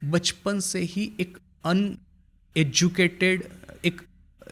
बचपन से ही एक अनएजुकेटेड एक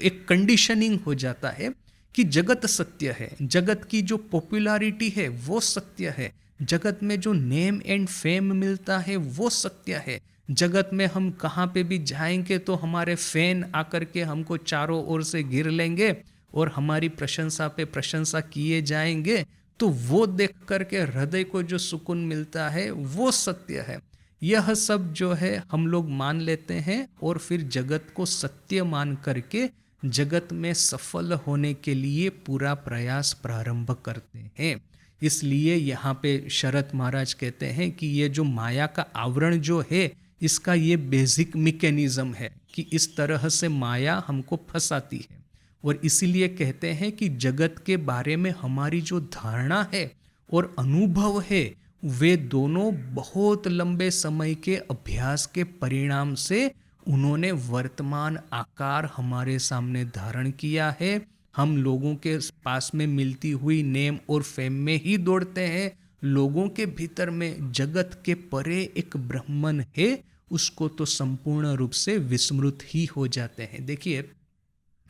एक कंडीशनिंग हो जाता है कि जगत सत्य है, जगत की जो पॉपुलैरिटी है वो सत्य है, जगत में जो नेम एंड फेम मिलता है वो सत्य है, जगत में हम कहाँ पे भी जाएंगे तो हमारे फैन आकर के हमको चारों ओर से घेर लेंगे और हमारी प्रशंसा पे प्रशंसा किए जाएंगे। तो वो देख करके हृदय को जो सुकून मिलता है वो सत्य है। यह सब जो है हम लोग मान लेते हैं और फिर जगत को सत्य मान करके जगत में सफल होने के लिए पूरा प्रयास प्रारंभ करते हैं। इसलिए यहाँ पे शरत महाराज कहते हैं कि ये जो माया का आवरण जो है, इसका ये बेसिक मैकेनिज्म है कि इस तरह से माया हमको फंसाती है। और इसीलिए कहते हैं कि जगत के बारे में हमारी जो धारणा है और अनुभव है, वे दोनों बहुत लंबे समय के अभ्यास के परिणाम से उन्होंने वर्तमान आकार हमारे सामने धारण किया है। हम लोगों के पास में मिलती हुई नेम और फेम में ही दौड़ते हैं। लोगों के भीतर में जगत के परे एक ब्रह्मन है, उसको तो संपूर्ण रूप से विस्मृत ही हो जाते हैं। देखिए,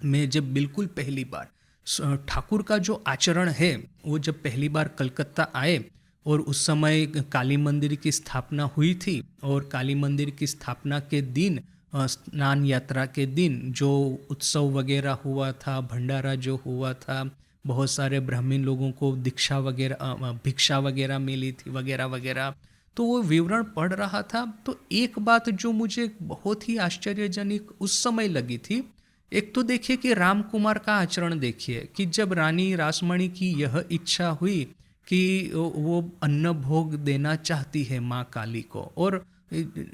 मैं जब बिल्कुल पहली बार ठाकुर का जो आचरण है, वो जब पहली बार कलकत्ता आए और उस समय काली मंदिर की स्थापना हुई थी, और काली मंदिर की स्थापना के दिन, स्नान यात्रा के दिन जो उत्सव वगैरह हुआ था, भंडारा जो हुआ था, बहुत सारे ब्राह्मण लोगों को दीक्षा वगैरह भिक्षा वगैरह मिली थी वगैरह वगैरह, तो वो विवरण पढ़ रहा था। तो एक बात जो मुझे बहुत ही आश्चर्यजनक उस समय लगी थी, एक तो देखिए कि राम कुमार का आचरण देखिए कि जब रानी रासमणी की यह इच्छा हुई कि वो अन्न भोग देना चाहती है माँ काली को, और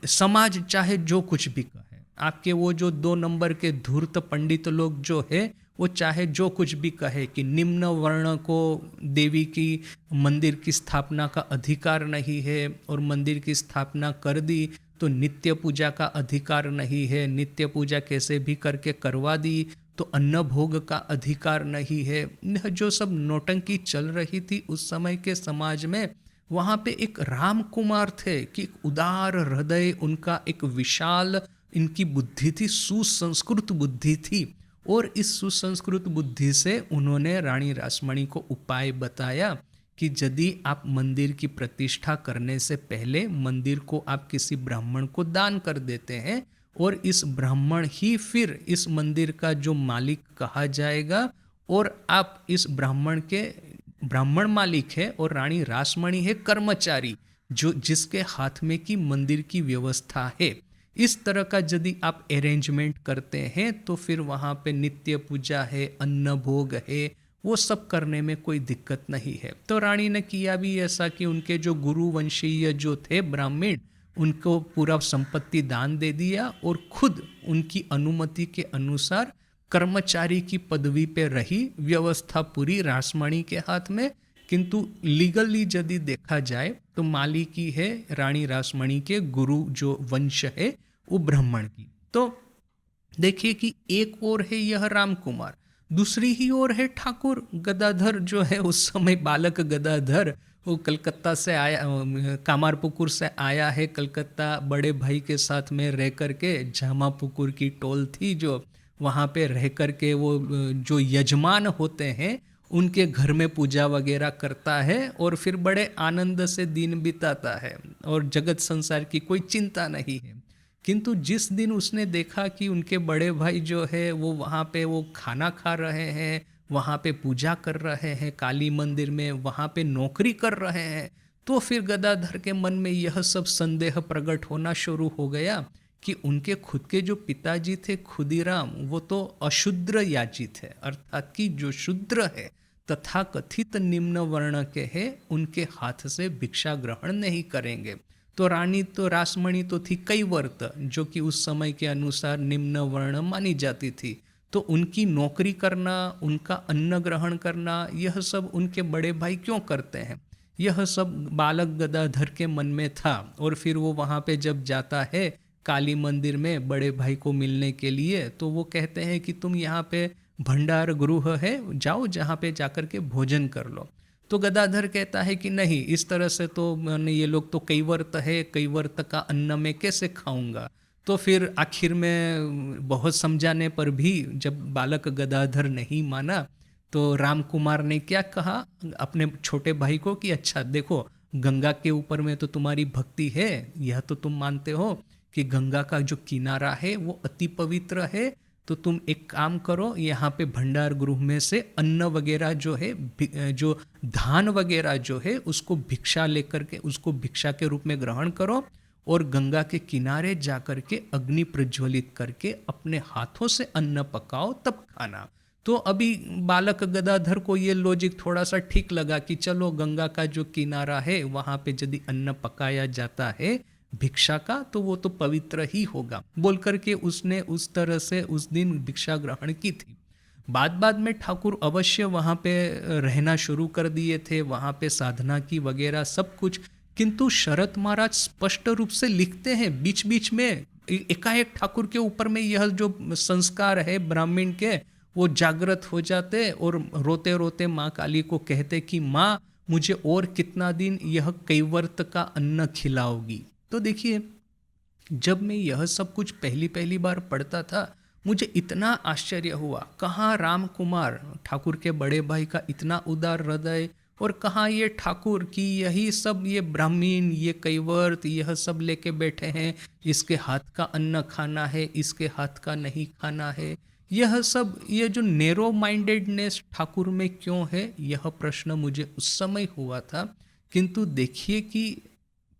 समाज चाहे जो कुछ भी कहे, आपके वो जो 2 नंबर के धूर्त पंडित लोग जो है, वो चाहे जो कुछ भी कहे कि निम्न वर्ण को देवी की मंदिर की स्थापना का अधिकार नहीं है, और मंदिर की स्थापना कर दी तो नित्य पूजा का अधिकार नहीं है, नित्य पूजा कैसे भी करके करवा दी तो अन्न भोग का अधिकार नहीं है। यह जो सब नौटंकी चल रही थी उस समय के समाज में, वहाँ पे एक राम कुमार थे कि उदार हृदय उनका, एक विशाल इनकी बुद्धि थी, सुसंस्कृत बुद्धि थी, और इस सुसंस्कृत बुद्धि से उन्होंने रानी रासमणी को उपाय बताया कि यदि आप मंदिर की प्रतिष्ठा करने से पहले मंदिर को आप किसी ब्राह्मण को दान कर देते हैं, और इस ब्राह्मण ही फिर इस मंदिर का जो मालिक कहा जाएगा, और आप इस ब्राह्मण मालिक है और रानी रासमणी है कर्मचारी, जो जिसके हाथ में की मंदिर की व्यवस्था है। इस तरह का यदि आप अरेंजमेंट करते हैं तो फिर वहाँ पे नित्य पूजा है, अन्न भोग है, वो सब करने में कोई दिक्कत नहीं है। तो रानी ने किया भी ऐसा कि उनके जो गुरु वंशीय जो थे ब्राह्मण, उनको पूरा संपत्ति दान दे दिया, और खुद उनकी अनुमति के अनुसार कर्मचारी की पदवी पे रही, व्यवस्था पूरी रासमणी के हाथ में। किंतु लीगली यदि देखा जाए तो माली की है रानी रासमणी के गुरु जो वंश है वो ब्राह्मण की। तो देखिए कि एक और है यह राम कुमार, दूसरी ही ओर है ठाकुर गदाधर जो है, उस समय बालक गदाधर, वो कलकत्ता से आया, कामारपुकुर से आया है कलकत्ता बड़े भाई के साथ में रह करके। झामापुकुर की टोल थी जो, वहाँ पे रह करके वो जो यजमान होते हैं उनके घर में पूजा वगैरह करता है, और फिर बड़े आनंद से दिन बिताता है, और जगत संसार की कोई चिंता नहीं है। किंतु जिस दिन उसने देखा कि उनके बड़े भाई जो है वो वहाँ पे वो खाना खा रहे हैं, वहाँ पे पूजा कर रहे हैं काली मंदिर में, वहाँ पे नौकरी कर रहे हैं, तो फिर गदाधर के मन में यह सब संदेह प्रकट होना शुरू हो गया कि उनके खुद के जो पिताजी थे खुदीराम, वो तो अशूद्र याचित है, अर्थात कि जो शूद्र है तथा कथित निम्न वर्ण के हैं, उनके हाथ से भिक्षा ग्रहण नहीं करेंगे। तो रानी तो रासमणी तो थी कैवर्त, जो कि उस समय के अनुसार निम्न वर्ण मानी जाती थी, तो उनकी नौकरी करना, उनका अन्न ग्रहण करना, यह सब उनके बड़े भाई क्यों करते हैं, यह सब बालक गदाधर के मन में था। और फिर वो वहाँ पे जब जाता है काली मंदिर में बड़े भाई को मिलने के लिए, तो वो कहते हैं कि तुम यहाँ पे भंडार गृह है, जाओ जहाँ पे जाकर के भोजन कर लो। तो गदाधर कहता है कि नहीं, इस तरह से तो मैंने, ये लोग तो कैवर्त है, कैवर्त का अन्न मैं कैसे खाऊंगा। तो फिर आखिर में बहुत समझाने पर भी जब बालक गदाधर नहीं माना, तो राम कुमार ने क्या कहा अपने छोटे भाई को कि अच्छा देखो, गंगा के ऊपर में तो तुम्हारी भक्ति है, यह तो तुम मानते हो कि गंगा का जो किनारा है वो अति पवित्र है, तो तुम एक काम करो, यहाँ पे भंडार गृह में से अन्न वगैरह जो है, जो धान वगैरह जो है, उसको भिक्षा लेकर के, उसको भिक्षा के रूप में ग्रहण करो और गंगा के किनारे जाकर के अग्नि प्रज्वलित करके अपने हाथों से अन्न पकाओ, तब खाना। तो अभी बालक गदाधर को ये लॉजिक थोड़ा सा ठीक लगा कि चलो, गंगा का जो किनारा है वहाँ पे यदि अन्न पकाया जाता है भिक्षा का, तो वो तो पवित्र ही होगा, बोल करके उसने उस तरह से उस दिन भिक्षा ग्रहण की थी। बाद में ठाकुर अवश्य वहाँ पे रहना शुरू कर दिए थे, वहाँ पे साधना की वगैरह सब कुछ, किंतु शरत महाराज स्पष्ट रूप से लिखते हैं बीच बीच में, एकाएक ठाकुर के ऊपर में यह जो संस्कार है ब्राह्मण के, वो जागृत हो जाते और रोते रोते माँ काली को कहते कि माँ, मुझे और कितना दिन यह कैवर्त का अन्न खिलाओगी। तो देखिए, जब मैं यह सब कुछ पहली पहली बार पढ़ता था, मुझे इतना आश्चर्य हुआ, कहाँ राम कुमार ठाकुर के बड़े भाई का इतना उदार हृदय, और कहाँ ये ठाकुर की यही सब, ये ब्राह्मण, ये कैवर्त, यह सब लेके बैठे हैं, इसके हाथ का अन्न खाना है, इसके हाथ का नहीं खाना है। यह सब, ये जो नैरो माइंडेडनेस ठाकुर में क्यों है, यह प्रश्न मुझे उस समय हुआ था। किंतु देखिए कि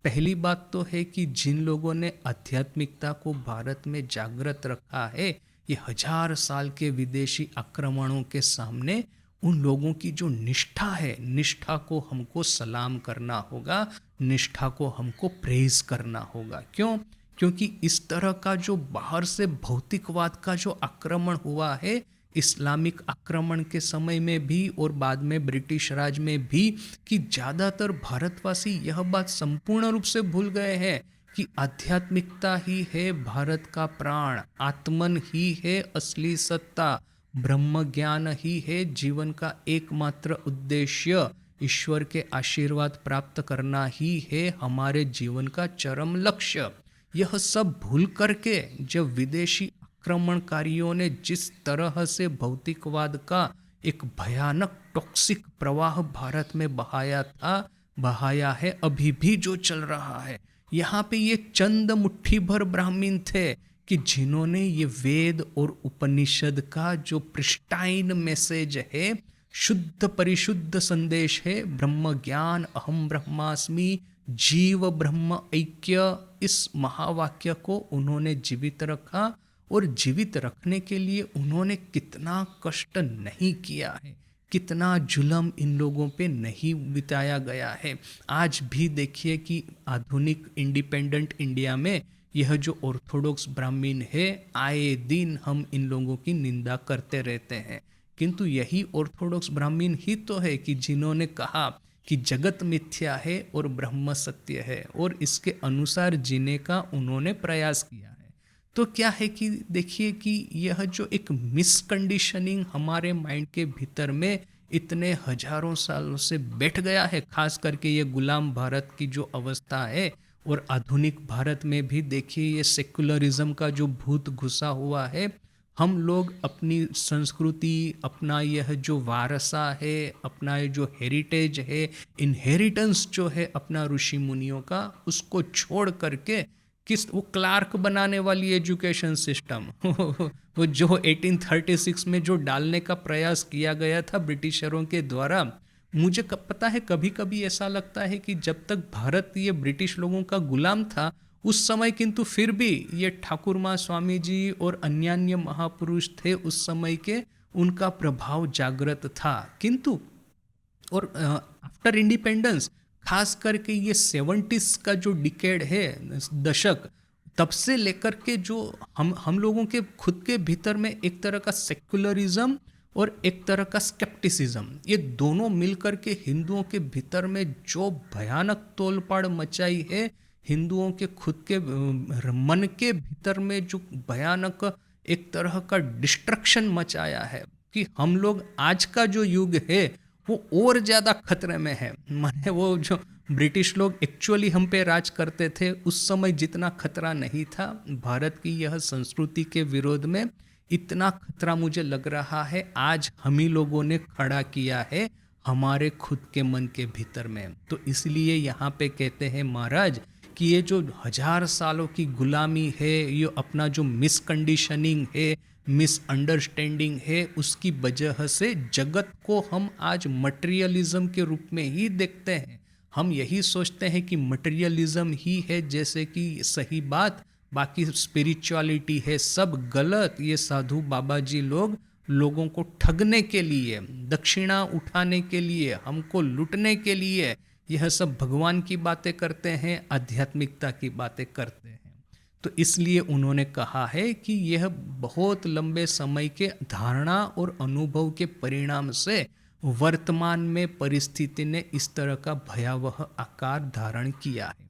पहली बात तो है कि जिन लोगों ने आध्यात्मिकता को भारत में जागृत रखा है, ये 1000 साल के विदेशी आक्रमणों के सामने उन लोगों की जो निष्ठा है, निष्ठा को हमको सलाम करना होगा, निष्ठा को हमको प्रेज करना होगा। क्यों? क्योंकि इस तरह का जो बाहर से भौतिकवाद का जो आक्रमण हुआ है, इस्लामिक आक्रमण के समय में भी और बाद में ब्रिटिश राज में भी, कि ज़्यादातर भारतवासी यह बात संपूर्ण रूप से भूल गए हैं कि आध्यात्मिकता ही है भारत का प्राण, आत्मन ही है असली सत्ता, ब्रह्म ज्ञान ही है जीवन का एकमात्र उद्देश्य, ईश्वर के आशीर्वाद प्राप्त करना ही है हमारे जीवन का चरम लक्ष्य। यह सब भूल करके जब विदेशी आक्रमणकारियों ने जिस तरह से भौतिकवाद का एक भयानक टॉक्सिक प्रवाह भारत में बहाया है, अभी भी जो चल रहा है, यहाँ पे ये चंद मुट्ठी भर ब्राह्मण थे कि जिन्होंने ये वेद और उपनिषद का जो प्रिस्टाइन मैसेज है, शुद्ध परिशुद्ध संदेश है, ब्रह्म ज्ञान, अहम ब्रह्मास्मि, जीव ब्रह्म ऐक्य, इस महावाक्य को उन्होंने जीवित रखा। और जीवित रखने के लिए उन्होंने कितना कष्ट नहीं किया है, कितना जुल्म इन लोगों पे नहीं बिताया गया है। आज भी देखिए कि आधुनिक इंडिपेंडेंट इंडिया में यह जो ऑर्थोडॉक्स ब्राह्मण है, आए दिन हम इन लोगों की निंदा करते रहते हैं, किंतु यही ऑर्थोडॉक्स ब्राह्मण ही तो है कि जिन्होंने कहा कि जगत मिथ्या है और ब्रह्म सत्य है, और इसके अनुसार जीने का उन्होंने प्रयास किया है। तो क्या है कि देखिए कि यह जो एक मिसकंडीशनिंग हमारे माइंड के भीतर में इतने हजारों सालों से बैठ गया है, खास करके ये गुलाम भारत की जो अवस्था है, और आधुनिक भारत में भी देखिए ये सेक्युलरिज्म का जो भूत घुसा हुआ है। हम लोग अपनी संस्कृति, अपना यह जो वारसा है, अपना ये जो हेरिटेज है, इनहेरिटेंस जो है अपना ऋषि मुनियों का, उसको छोड़ करके वो क्लार्क बनाने वाली एजुकेशन सिस्टम वो जो 1836 में जो डालने का प्रयास किया गया था ब्रिटिशरों के द्वारा, मुझे पता है कभी कभी ऐसा लगता है कि जब तक भारत ये ब्रिटिश लोगों का गुलाम था उस समय, किंतु फिर भी ये ठाकुर माँ स्वामी जी और अन्य महापुरुष थे उस समय के, उनका प्रभाव जागृत था। किंतु और आफ्टर इंडिपेंडेंस, खास करके ये 70s का जो डिकेड है, दशक, तब से लेकर के जो हम लोगों के खुद के भीतर में एक तरह का सेक्युलरिज्म और एक तरह का स्केप्टिसिज्म, ये दोनों मिलकर के हिंदुओं के भीतर में जो भयानक तोलपाड़ मचाई है, हिंदुओं के खुद के मन के भीतर में जो भयानक एक तरह का डिस्ट्रक्शन मचाया है, कि हम लोग आज का जो युग है वो और ज़्यादा खतरे में है। माने वो जो ब्रिटिश लोग एक्चुअली हम पे राज करते थे उस समय जितना खतरा नहीं था, भारत की यह संस्कृति के विरोध में इतना खतरा मुझे लग रहा है आज हम ही लोगों ने खड़ा किया है हमारे खुद के मन के भीतर में। तो इसलिए यहाँ पे कहते हैं महाराज कि ये जो 1000 सालों की गुलामी है, ये अपना जो मिसकंडीशनिंग है, मिसअंडरस्टैंडिंग है, उसकी वजह से जगत को हम आज मटेरियलिज्म के रूप में ही देखते हैं। हम यही सोचते हैं कि मटेरियलिज्म ही है जैसे कि सही बात, बाकी स्पिरिचुअलिटी है सब गलत। ये साधु बाबा जी लोग लोगों को ठगने के लिए, दक्षिणा उठाने के लिए, हमको लूटने के लिए यह सब भगवान की बातें करते हैं, आध्यात्मिकता की बातें करते हैं। तो इसलिए उन्होंने कहा है कि यह बहुत लंबे समय के धारणा और अनुभव के परिणाम से वर्तमान में परिस्थिति ने इस तरह का भयावह आकार धारण किया है।